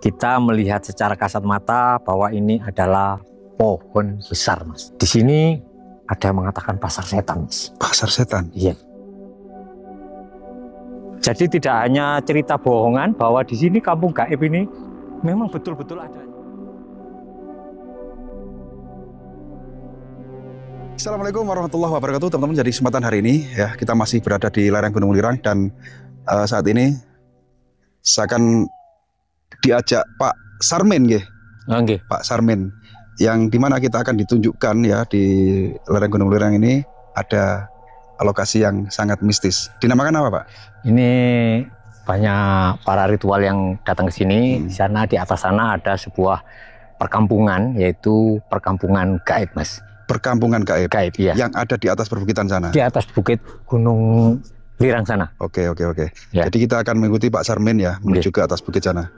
Kita melihat secara kasat mata bahwa ini adalah pohon besar, Mas. Di sini ada yang mengatakan pasar setan, Mas. Pasar setan? Iya. Jadi tidak hanya cerita bohongan bahwa di sini kampung gaib ini memang betul-betul ada. Assalamualaikum warahmatullahi wabarakatuh, teman-teman. Jadi kesempatan hari ini ya kita masih berada di lereng Gunung Lirang dan saat ini saya akan diajak Pak Sarmin, Pak Sarmin, yang dimana kita akan ditunjukkan ya di lereng Gunung Lirang ini ada lokasi yang sangat mistis. Dinamakan apa, Pak? Ini banyak para ritual yang datang ke sini. Di sana, di atas sana ada sebuah perkampungan, yaitu perkampungan gaib, Mas. Perkampungan gaib, iya. Yang ada di atas perbukitan sana. Di atas bukit Gunung Lirang sana. Oke. Ya. Jadi kita akan mengikuti Pak Sarmin ya menuju ke atas bukit sana.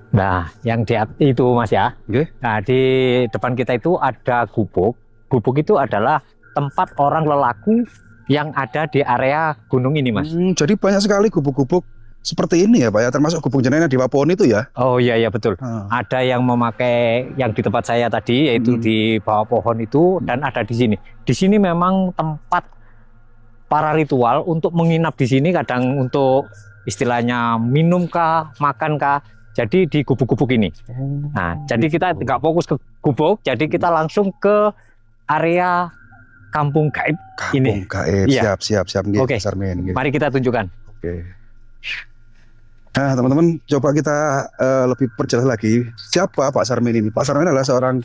Nah, yang di itu, Mas ya. Nah, di depan kita itu ada gubuk. Gubuk itu adalah tempat orang lelaku yang ada di area gunung ini, Mas. Jadi banyak sekali gubuk-gubuk seperti ini ya, Pak ya, termasuk gubuk jenengan di Wapon itu ya. Oh iya betul. Ada yang memakai yang di tempat saya tadi, yaitu di bawah pohon itu, dan ada di sini. Di sini memang tempat para ritual untuk menginap di sini, kadang untuk istilahnya minum kah, makan kah. Jadi di gubuk-gubuk ini. Nah, jadi kita nggak fokus ke gubuk, jadi kita langsung ke area kampung gaib ini. Kampung gaib, iya. siap. Oke, Sarmin, mari kita tunjukkan. Oke. Nah, teman-teman, coba kita lebih perjelas lagi. Siapa Pak Sarmin ini? Pak Sarmin adalah seorang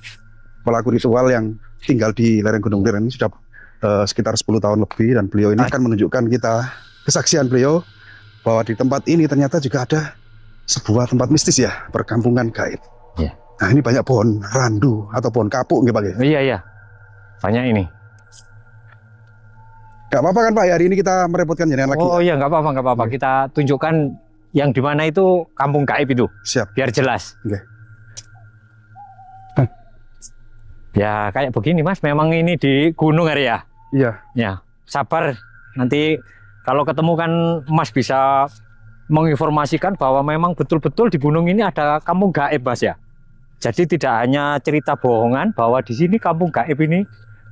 pelaku ritual yang tinggal di lereng Gunung Lirang ini sudah sekitar 10 tahun lebih, dan beliau ini akan menunjukkan kita kesaksian beliau bahwa di tempat ini ternyata juga ada sebuah tempat mistis ya, perkampungan gaib. Ya. Nah, ini banyak pohon randu atau pohon kapuk, nggih, Pak? Iya. Banyak ini. Gak apa-apa kan, Pak? Hari ini kita merepotkan jenengan lagi. Oh iya, nggak apa-apa. Kita tunjukkan yang di mana itu kampung gaib itu. Siap. Biar jelas. Oke. Ya, kayak begini, Mas. Memang ini di gunung area. Iya. Ya, sabar. Nanti kalau ketemu kan Mas bisa menginformasikan bahwa memang betul-betul di gunung ini ada kampung gaib, Mas ya. Jadi tidak hanya cerita bohongan bahwa di sini kampung gaib ini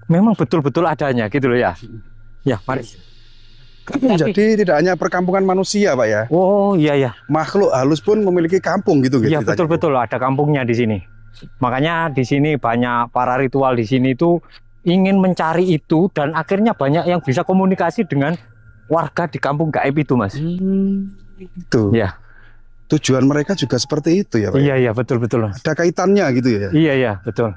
memang betul-betul adanya, gitu loh ya. Ya, mari. Jadi tidak hanya perkampungan manusia, Pak ya. Oh iya. Makhluk halus pun memiliki kampung gitu. Iya, betul-betul ada kampungnya di sini. Makanya di sini banyak para ritual di sini itu ingin mencari itu, dan akhirnya banyak yang bisa komunikasi dengan warga di kampung gaib itu, Mas. Itu. Ya. Tujuan mereka juga seperti itu ya, Pak. Iya, betul-betul. Ada kaitannya gitu ya. Iya, betul.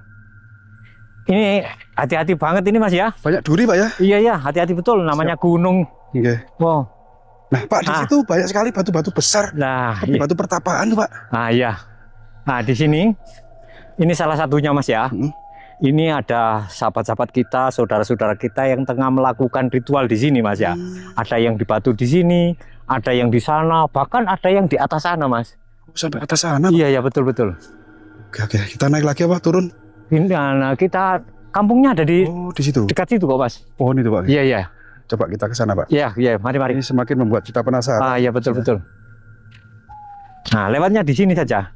Ini hati-hati banget ini, Mas ya. Banyak duri, Pak ya. Iya, hati-hati betul, namanya gunung. Oke. Wow. Nah, Pak, di situ banyak sekali batu-batu besar. Nah, batu pertapaan tuh, Pak. Ah iya. Nah, di sini ini salah satunya, Mas ya. Ini ada sahabat-sahabat kita, saudara-saudara kita yang tengah melakukan ritual di sini, Mas ya. Ada yang di batu di sini, ada yang di sana, bahkan ada yang di atas sana, Mas. Sampai atas sana, Pak? Iya, betul-betul. Oke, kita naik lagi apa turun? Ini, nah, kita kampungnya ada di situ. Dekat situ kok, Mas. Pohon itu, Pak. Iya. Coba kita ke sana, Pak. Iya, mari. Ini semakin membuat kita penasaran. Ah, iya, betul. Nah, lewatnya di sini saja.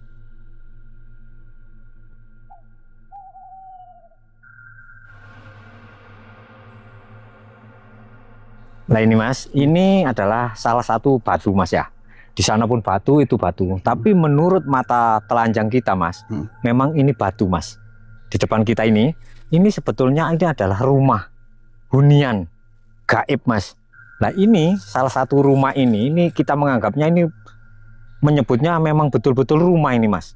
Nah ini, Mas, ini adalah salah satu batu, Mas ya. Di sana pun batu, itu batu. Tapi menurut mata telanjang kita, Mas, memang ini batu, Mas. Di depan kita ini sebetulnya ini adalah rumah hunian gaib, Mas. Nah ini salah satu rumah ini kita menganggapnya ini, menyebutnya memang betul-betul rumah ini, Mas.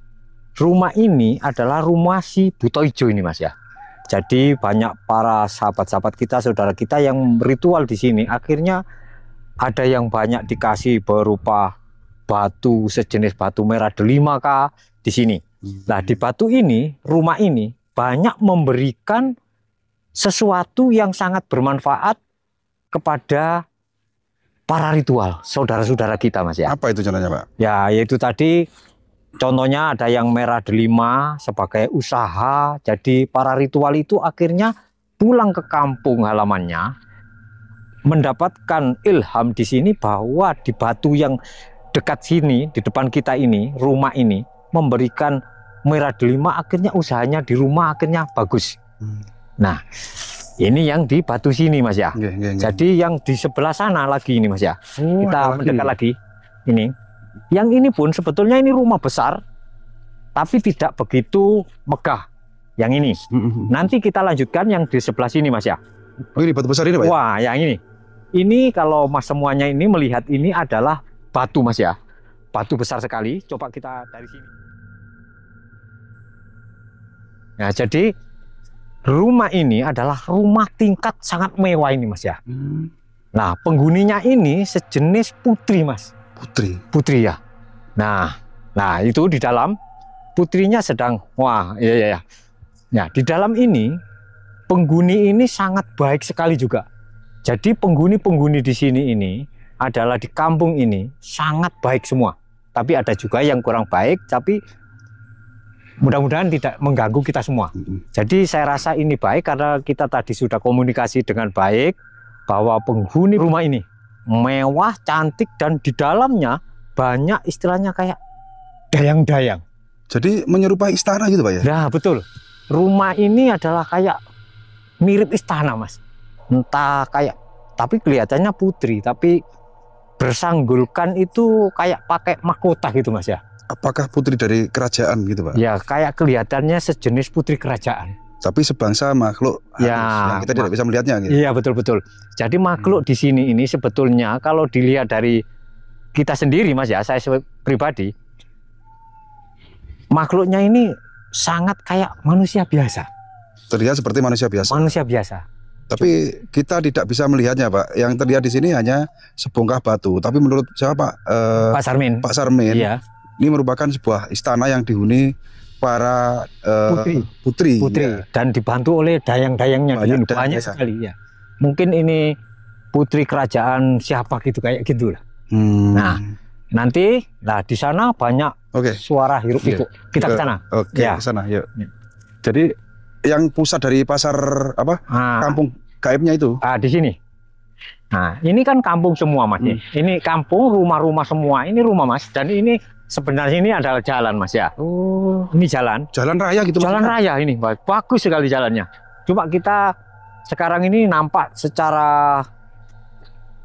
Rumah ini adalah rumah si Buto Ijo ini, Mas ya. Jadi banyak para sahabat-sahabat kita, saudara kita yang ritual di sini, akhirnya ada yang banyak dikasih berupa batu sejenis batu merah delima kah di sini. Nah, di batu ini, rumah ini banyak memberikan sesuatu yang sangat bermanfaat kepada para ritual, saudara-saudara kita, Mas ya. Apa itu contohnya, Pak? Ya, yaitu tadi contohnya ada yang merah delima sebagai usaha. Jadi para ritual itu akhirnya pulang ke kampung halamannya, mendapatkan ilham di sini bahwa di batu yang dekat sini, di depan kita ini, rumah ini memberikan merah delima, akhirnya usahanya di rumah akhirnya bagus. Nah, ini yang di batu sini Mas ya. Jadi yang di sebelah sana lagi ini Mas ya. Kita mendekat lagi. Ini. Yang ini pun sebetulnya ini rumah besar, tapi tidak begitu megah. Yang ini. Nanti kita lanjutkan yang di sebelah sini Mas ya. Oh ini batu besar ini Pak? Wah, yang ini. Ini kalau Mas semuanya ini melihat ini adalah batu Mas ya. Batu besar sekali. Coba kita dari sini. Nah, jadi rumah ini adalah rumah tingkat sangat mewah ini Mas ya. Nah, penghuninya ini sejenis putri Mas. Putri ya. Nah itu di dalam putrinya sedang, wah iya. Nah, di dalam ini penghuni ini sangat baik sekali juga. Jadi penghuni-penghuni di sini ini adalah di kampung ini sangat baik semua. Tapi ada juga yang kurang baik, tapi mudah-mudahan tidak mengganggu kita semua. Jadi saya rasa ini baik karena kita tadi sudah komunikasi dengan baik bahwa penghuni rumah ini mewah, cantik, dan di dalamnya banyak istilahnya kayak dayang-dayang. Jadi menyerupai istana gitu Pak ya? Nah betul. Rumah ini adalah kayak mirip istana Mas. Entah kayak, tapi kelihatannya putri, tapi bersanggulkan itu kayak pakai mahkota gitu Mas ya. Apakah putri dari kerajaan gitu Pak? Ya kayak kelihatannya sejenis putri kerajaan. Tapi sebangsa makhluk ya, kita tidak bisa melihatnya gitu. Iya betul-betul. Jadi makhluk di sini ini sebetulnya kalau dilihat dari kita sendiri Mas ya, saya pribadi, makhluknya ini sangat kayak manusia biasa. Terlihat seperti manusia biasa. Manusia biasa. Tapi kita tidak bisa melihatnya Pak. Yang terlihat di sini hanya sebongkah batu. Tapi menurut siapa Pak? Pak Sarmin. Pak Sarmin. Iya. Ini merupakan sebuah istana yang dihuni para putri ya. Dan dibantu oleh dayang-dayangnya banyak sekali ya. Mungkin ini putri kerajaan siapa gitu kayak gitulah. Nah, nanti di sana banyak suara hiruk pikuk. Kita ke sana. Ke sana, yuk. Jadi yang pusat dari pasar kampung gaibnya itu? Di sini. Nah, ini kan kampung semua Mas. Ini kampung, rumah-rumah semua. Ini rumah Mas. Dan ini sebenarnya ini adalah jalan Mas ya. Oh, ini jalan. Jalan raya gitu Mas. Jalan raya ini, bagus sekali jalannya. Coba kita sekarang ini nampak secara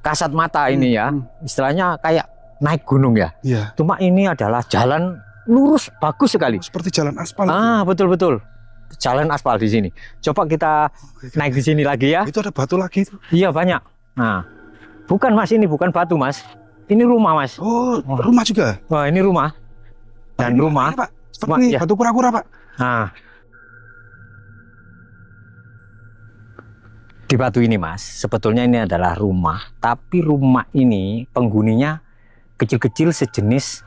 kasat mata ini ya. Istilahnya kayak naik gunung ya. Iya. Cuma ini adalah jalan lurus, bagus sekali. Seperti jalan aspal. Betul-betul. Jalan aspal di sini. Coba kita naik di sini lagi ya. Itu ada batu lagi itu. Iya, banyak. Nah, bukan Mas, ini bukan batu Mas. Ini rumah Mas. Oh, rumah juga. Wah, ini rumah. Dan rumah Pak, seperti batu kura-kura Pak. Nah, di batu ini Mas, sebetulnya ini adalah rumah. Tapi rumah ini penghuninya kecil-kecil sejenis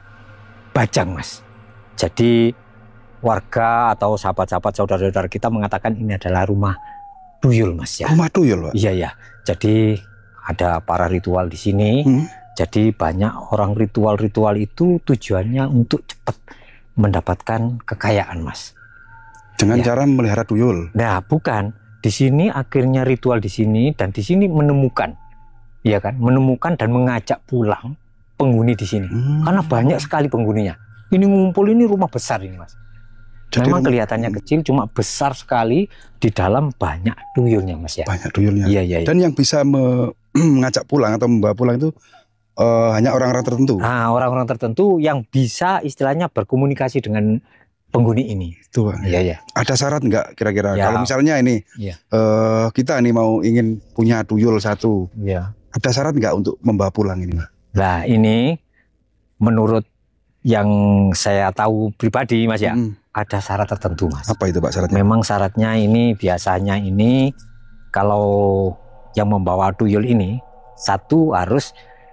bajang Mas. Jadi warga atau sahabat-sahabat saudara-saudara kita mengatakan ini adalah rumah tuyul Mas ya. Rumah tuyul Pak. Iya. Jadi ada para ritual di sini. Jadi banyak orang ritual-ritual itu tujuannya untuk cepat mendapatkan kekayaan Mas. Dengan cara melihara tuyul. Nah, bukan. Di sini akhirnya ritual di sini dan di sini menemukan, ya kan? Menemukan dan mengajak pulang penghuni di sini. Karena banyak sekali penghuninya. Ini ngumpul, ini rumah besar ini Mas. Jadi memang kelihatannya kecil, cuma besar sekali. Di dalam banyak tuyulnya Mas ya. Banyak tuyulnya. Iya. Dan yang bisa mengajak pulang atau membawa pulang itu hanya orang-orang tertentu. Nah, orang-orang tertentu yang bisa istilahnya berkomunikasi dengan penghuni ini. Itu Pak. Iya. Ada syarat nggak kira-kira? Kalau misalnya ini kita nih mau ingin punya tuyul satu. Iya. Ada syarat nggak untuk membawa pulang ini Pak? Nah, ini menurut yang saya tahu pribadi Mas ya, ada syarat tertentu Mas. Apa itu Pak syaratnya? Memang syaratnya ini biasanya ini kalau yang membawa tuyul ini satu harus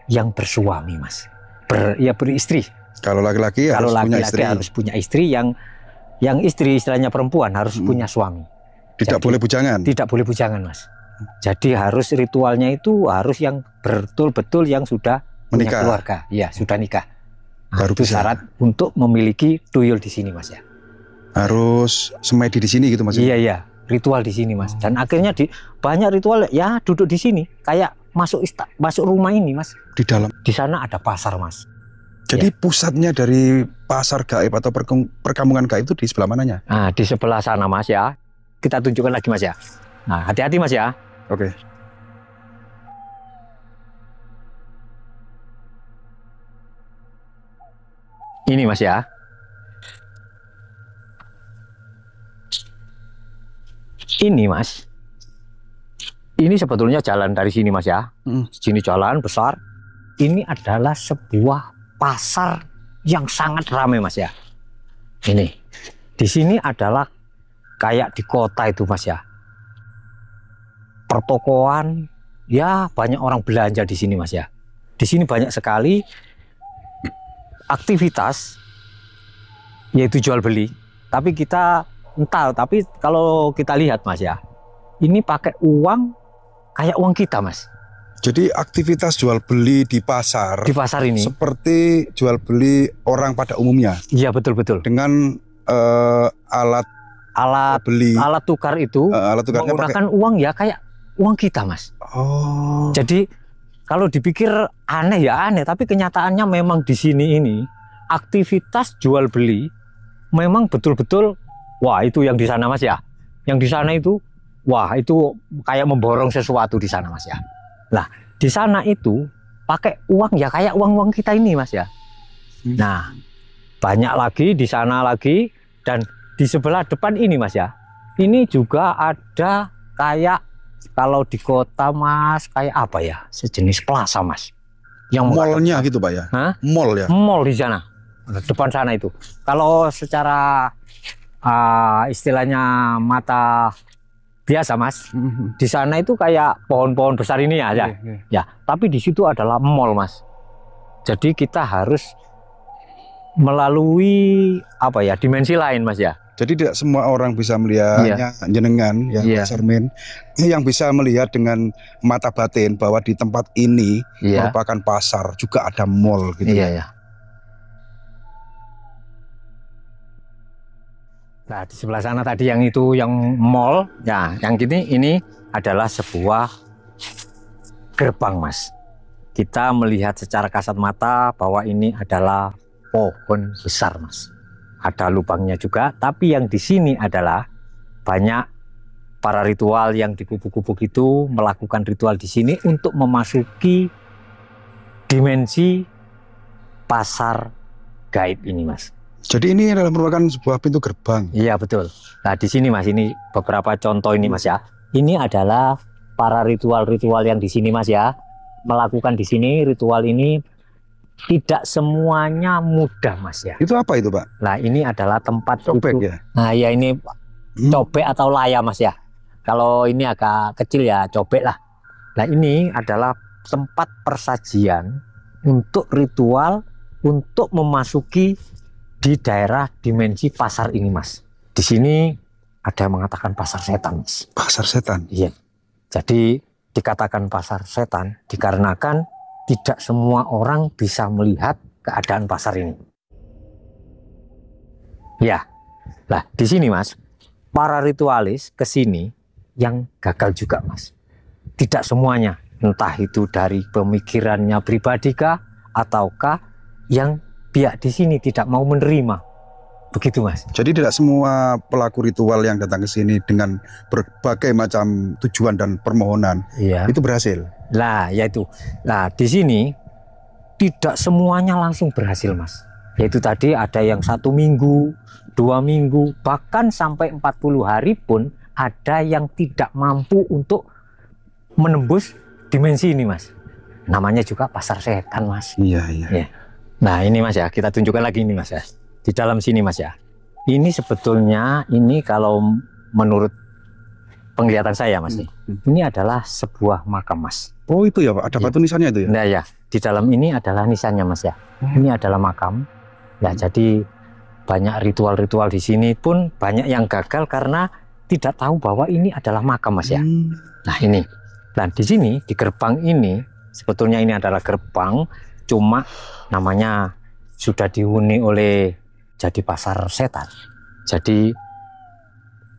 yang bersuami Mas, beristri. Kalau laki-laki harus punya istri yang istri istilahnya perempuan harus punya suami. Tidak boleh bujangan. Tidak boleh bujangan Mas. Jadi harus ritualnya itu harus yang betul-betul yang sudah menikah. Punya keluarga, ya sudah nikah. Baru itu syarat untuk memiliki tuyul di sini Mas ya. Harus semedi di sini gitu Mas? Iya, ritual di sini Mas. Dan akhirnya banyak ritual ya duduk di sini, kayak masuk rumah ini Mas. Di dalam? Di sana ada pasar Mas. Jadi pusatnya dari pasar gaib atau perkampungan gaib itu di sebelah mananya? Nah, di sebelah sana Mas ya. Kita tunjukkan lagi Mas ya. Nah, hati-hati Mas ya. Oke. Ini Mas ya. Ini Mas. Ini sebetulnya jalan dari sini Mas ya. Sini jalan besar. Ini adalah sebuah pasar yang sangat ramai Mas ya. Ini. Di sini adalah kayak di kota itu Mas ya. Pertokoan, ya banyak orang belanja di sini Mas ya. Di sini banyak sekali aktivitas, yaitu jual beli. Tapi kita entah, tapi kalau kita lihat Mas ya, ini pakai uang kayak uang kita Mas. Jadi aktivitas jual beli di pasar ini seperti jual beli orang pada umumnya. Iya betul-betul. Dengan alat beli, alat tukar itu alat tukarnya menggunakan uang ya kayak uang kita Mas. Oh. Jadi kalau dipikir aneh ya aneh, tapi kenyataannya memang di sini ini aktivitas jual beli memang betul-betul, wah itu yang di sana Mas ya. Yang di sana itu, wah itu kayak memborong sesuatu di sana Mas ya. Nah di sana itu pakai uang ya kayak uang-uang kita ini Mas ya. Nah banyak lagi di sana lagi, dan di sebelah depan ini Mas ya. Ini juga ada kayak, kalau di kota Mas, kayak apa ya? Sejenis plaza Mas. Yang mallnya gitu Pak ya? Hah? Mall ya? Mall di sana. Depan sana itu. Kalau secara istilahnya mata biasa Mas, di sana itu kayak pohon-pohon besar ini aja. Ya, tapi di situ adalah mall Mas. Jadi kita harus melalui apa ya? Dimensi lain Mas ya. Jadi tidak semua orang bisa melihatnya, jenengan ya Pak Sarmin, yang bisa melihat dengan mata batin bahwa di tempat ini merupakan pasar, juga ada mall gitu. Nah di sebelah sana tadi yang itu yang mall, ya yang ini adalah sebuah gerbang Mas. Kita melihat secara kasat mata bahwa ini adalah pohon besar Mas. Ada lubangnya juga, tapi yang di sini adalah banyak para ritual yang di gubuk-gubuk itu melakukan ritual di sini untuk memasuki dimensi pasar gaib ini Mas. Jadi ini adalah merupakan sebuah pintu gerbang. Iya betul. Nah di sini Mas, ini beberapa contoh ini Mas ya. Ini adalah para ritual-ritual yang di sini Mas ya, melakukan di sini ritual ini. Tidak semuanya mudah Mas ya. Itu apa itu Pak? Nah ini adalah tempat cobek itu. Ya? Nah ya ini cobek atau laya Mas ya. Kalau ini agak kecil ya cobek lah. Nah ini adalah tempat persajian untuk ritual untuk memasuki di daerah dimensi pasar ini Mas. Di sini ada yang mengatakan pasar setan Mas. Pasar setan? Iya. Jadi dikatakan pasar setan dikarenakan tidak semua orang bisa melihat keadaan pasar ini. Ya, nah di sini Mas, para ritualis ke sini yang gagal juga Mas. Tidak semuanya, entah itu dari pemikirannya pribadi kah, ataukah yang pihak di sini tidak mau menerima. Begitu Mas. Jadi tidak semua pelaku ritual yang datang ke sini dengan berbagai macam tujuan dan permohonan itu berhasil. Nah, yaitu. Nah, di sini tidak semuanya langsung berhasil Mas. Yaitu tadi ada yang 1 minggu, 2 minggu, bahkan sampai 40 hari pun ada yang tidak mampu untuk menembus dimensi ini Mas. Namanya juga pasar setan Mas. Iya. Nah ini Mas ya, kita tunjukkan lagi ini Mas ya. Di dalam sini Mas ya. Ini sebetulnya ini kalau menurut penglihatan saya Mas, ini adalah sebuah makam Mas. Oh itu ya Pak, ada batu nisannya itu ya? Nah ya, di dalam ini adalah nisannya Mas ya. Ini adalah makam. Ya jadi banyak ritual-ritual di sini pun banyak yang gagal karena tidak tahu bahwa ini adalah makam Mas ya. Nah ini. Dan di sini di gerbang ini sebetulnya ini adalah gerbang, cuma namanya sudah dihuni oleh jadi pasar setan. Jadi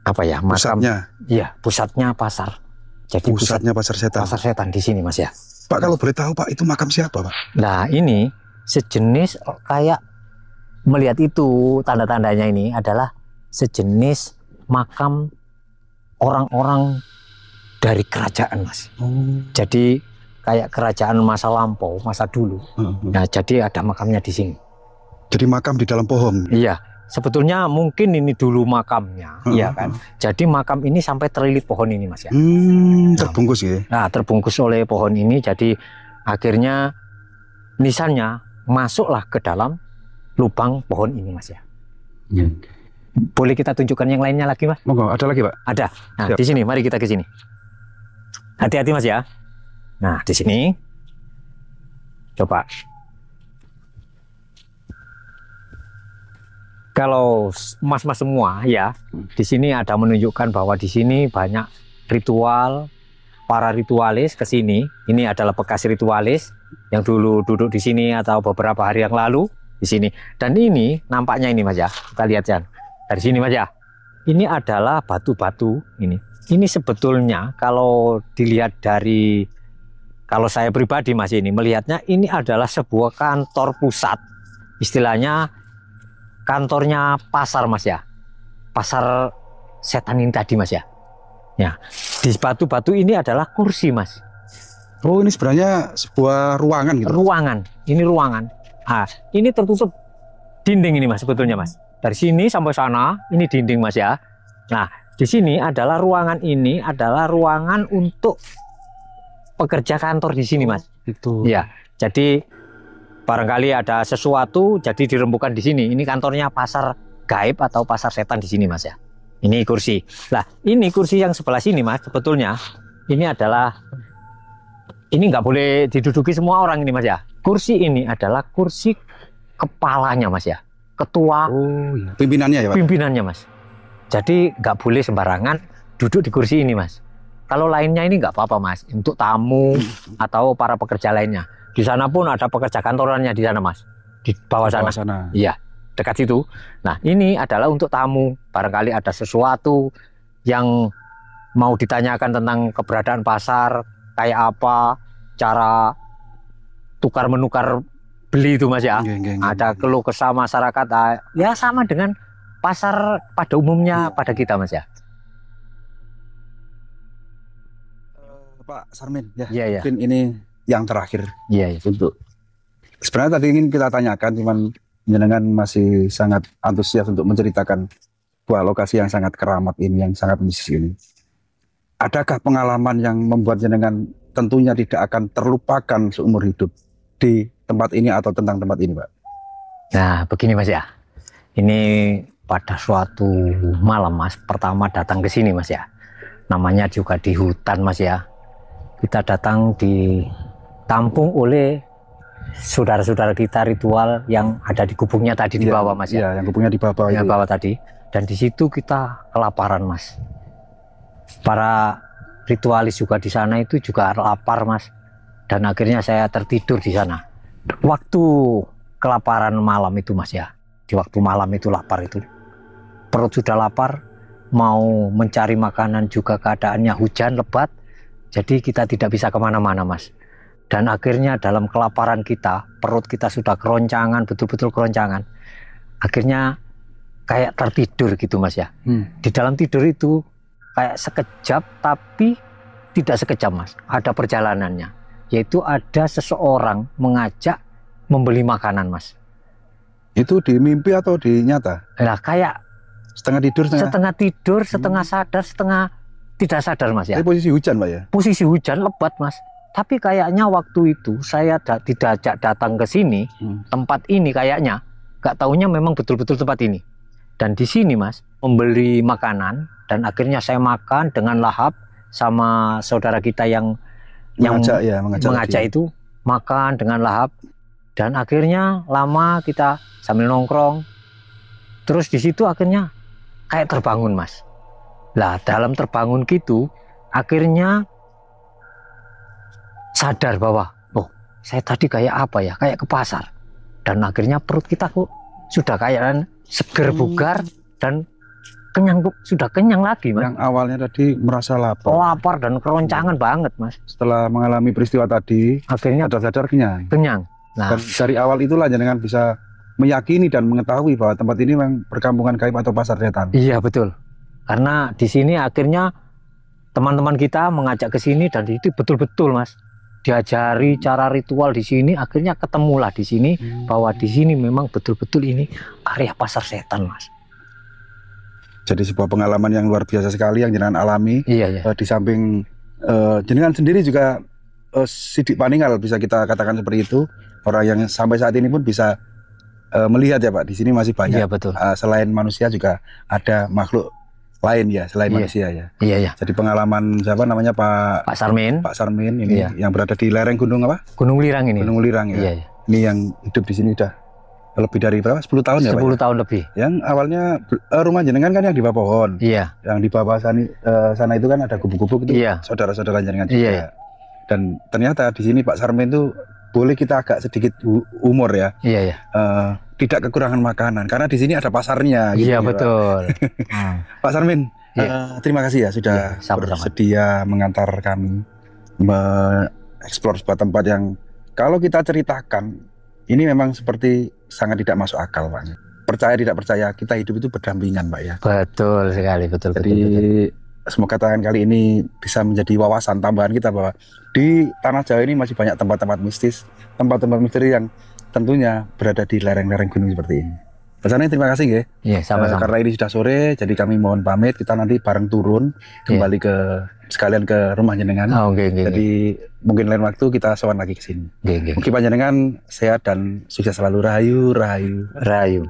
apa ya, makam? Pusatnya? Iya, pusatnya pasar. Jadi pusatnya pasar setan. Pasar setan di sini Mas ya. Pak kalau boleh tahu Pak, itu makam siapa Pak? Nah ini sejenis kayak melihat itu tanda-tandanya ini adalah sejenis makam orang-orang dari kerajaan, Mas. Jadi kayak kerajaan masa lampau, masa dulu. Nah, jadi ada makamnya di sini. Jadi makam di dalam pohon. Iya, sebetulnya mungkin ini dulu makamnya, iya kan. Jadi makam ini sampai terlilit pohon ini, Mas ya. Terbungkus ya. Nah, terbungkus oleh pohon ini, jadi akhirnya nisannya masuklah ke dalam lubang pohon ini, Mas ya. Boleh kita tunjukkan yang lainnya lagi, Mas? Monggo, ada lagi, Pak? Ada. Nah, di sini, mari kita ke sini. Hati-hati, Mas ya. Nah, di sini. Coba. Kalau mas-mas semua ya, di sini ada menunjukkan bahwa di sini banyak ritual, para ritualis ke sini. Ini adalah bekas ritualis yang dulu duduk di sini atau beberapa hari yang lalu di sini. Dan ini nampaknya ini, Mas ya. Kita lihat ya. Dari sini, Mas ya. Ini adalah batu-batu ini. Ini sebetulnya kalau dilihat dari, kalau saya pribadi Mas ini melihatnya ini adalah sebuah kantor pusat, istilahnya kantornya pasar, Mas ya, pasar setan ini tadi, Mas ya. Ya, di batu-batu ini adalah kursi, Mas. Oh, ini sebenarnya sebuah ruangan gitu. Ruangan, ini ruangan. Nah, ini tertutup dinding ini, Mas, sebetulnya, Mas. Dari sini sampai sana ini dinding, Mas ya. Nah, di sini adalah ruangan, ini adalah ruangan untuk pekerja kantor di sini, Mas. Itu. Ya, jadi barangkali ada sesuatu jadi dirembukan di sini. Ini kantornya pasar gaib atau pasar setan di sini, Mas ya. Ini kursi. Lah, ini kursi yang sebelah sini, Mas, sebetulnya ini adalah, ini nggak boleh diduduki semua orang ini, Mas ya. Kursi ini adalah kursi kepalanya, Mas ya. Ketua. Oh, iya. Pimpinannya ya, Pak? Pimpinannya, Mas. Jadi nggak boleh sembarangan duduk di kursi ini, Mas. Kalau lainnya ini nggak apa-apa, Mas. Untuk tamu atau para pekerja lainnya. Di sana pun ada pekerja kantorannya di sana, Mas. Di bawah sana. Iya, dekat situ. Nah, ini adalah untuk tamu. Barangkali ada sesuatu yang mau ditanyakan tentang keberadaan pasar, kayak apa, cara tukar menukar beli itu, Mas ya. Ada keluh kesah masyarakat, ya sama dengan pasar pada umumnya pada kita, Mas ya. Pak Sarmin, ya, ya. Mungkin ini yang terakhir. Iya. Untuk sebenarnya tadi ingin kita tanyakan, cuman jenengan masih sangat antusias untuk menceritakan sebuah lokasi yang sangat keramat ini, yang sangat mistis ini. Adakah pengalaman yang membuat jenengan tentunya tidak akan terlupakan seumur hidup di tempat ini atau tentang tempat ini, Pak? Nah, begini, Mas ya. Ini pada suatu malam, Mas, pertama datang ke sini, Mas ya. Namanya juga di hutan, Mas ya. Kita datang ditampung oleh saudara-saudara kita ritual yang ada di gubungnya tadi di bawah, Mas ya. Iya, yang gubungnya di bawah. Yang bawah tadi. Dan di situ kita kelaparan, Mas. Para ritualis juga di sana itu juga lapar, Mas. Dan akhirnya saya tertidur di sana. Waktu kelaparan malam itu, Mas ya. Di waktu malam itu lapar itu. Perut sudah lapar, mau mencari makanan juga keadaannya hujan lebat. Jadi kita tidak bisa kemana-mana, Mas. Dan akhirnya dalam kelaparan kita, perut kita sudah keroncangan, betul-betul keroncangan. Akhirnya kayak tertidur gitu, Mas ya. Di dalam tidur itu kayak sekejap, tapi tidak sekejap, Mas. Ada perjalanannya. Yaitu ada seseorang mengajak membeli makanan, Mas. Itu di mimpi atau di nyata? Nah, kayak setengah tidur, setengah tidur, setengah sadar, setengah tidak sadar, Mas ya. Ini posisi hujan, Pak ya? Posisi hujan lebat, Mas. Tapi kayaknya waktu itu saya diajak datang ke sini, tempat ini kayaknya, gak taunya memang betul-betul tempat ini. Dan di sini, Mas, membeli makanan, dan akhirnya saya makan dengan lahap sama saudara kita yang mengajak itu, makan dengan lahap. Dan akhirnya lama kita sambil nongkrong. Terus di situ akhirnya kayak terbangun, Mas. Lah, dalam terbangun gitu, akhirnya sadar bahwa, oh, saya tadi kayak apa ya? Kayak ke pasar. Dan akhirnya perut kita kok sudah kayak seger bugar dan kenyang, sudah kenyang lagi, Mas. Yang awalnya tadi merasa lapar. Lapar dan keroncangan banget, Mas. Setelah mengalami peristiwa tadi, akhirnya sadar kenyang. Kenyang. Nah, Dan dari awal itulah jenengan bisa meyakini dan mengetahui bahwa tempat ini memang perkampungan gaib atau pasar setan. iya betul. Karena di sini akhirnya teman-teman kita mengajak ke sini dan itu betul-betul Mas. Diajari cara ritual di sini, akhirnya ketemulah di sini bahwa di sini memang betul-betul ini area pasar setan Mas. Jadi sebuah pengalaman yang luar biasa sekali yang jenengan alami. Iya, iya. Di samping jenengan sendiri juga sidik paninggal, bisa kita katakan seperti itu. Orang yang sampai saat ini pun bisa melihat ya Pak, di sini masih banyak. Iya, betul. Selain manusia juga ada makhluk lain ya, selain manusia ya. Iya, iya. Jadi pengalaman siapa namanya Pak Sarmin. Pak Sarmin ini Iya. yang berada di lereng gunung apa? Gunung Lirang ini. Gunung Lirang ya. Iya, iya. Ini yang hidup di sini udah lebih dari berapa? 10 tahun ya Pak? 10 tahun lebih. Yang awalnya rumah jenengan kan yang di bawah pohon. Iya. Yang di bawah sana itu kan ada gubuk-gubuk itu. Iya. Saudara-saudara jenengan juga. Iya, iya. Dan ternyata di sini Pak Sarmin itu boleh kita agak sedikit humor ya. Iya, iya. Tidak kekurangan makanan karena di sini ada pasarnya. Gitu, Iya, ya, betul. Pak Sarmin, terima kasih ya sudah sama-sama. bersedia mengantar kami mengeksplor sebuah tempat yang kalau kita ceritakan ini memang seperti sangat tidak masuk akal Pak. Percaya tidak percaya kita hidup itu berdampingan Pak ya. Betul sekali, betul. Jadi semoga tangan kali ini bisa menjadi wawasan tambahan kita bahwa di tanah Jawa ini masih banyak tempat-tempat mistis, tempat-tempat misteri yang tentunya berada di lereng-lereng gunung seperti ini. Pak Sarmin, terima kasih ya. Iya, sama-sama. Karena ini sudah sore, jadi kami mohon pamit. Kita nanti bareng turun kembali sekalian ke rumah jenengan. Oh, okay. Jadi mungkin lain waktu kita sowan lagi ke sini. Okay. Mungkin panjenengan sehat dan sukses selalu. Rahayu. Rahayu.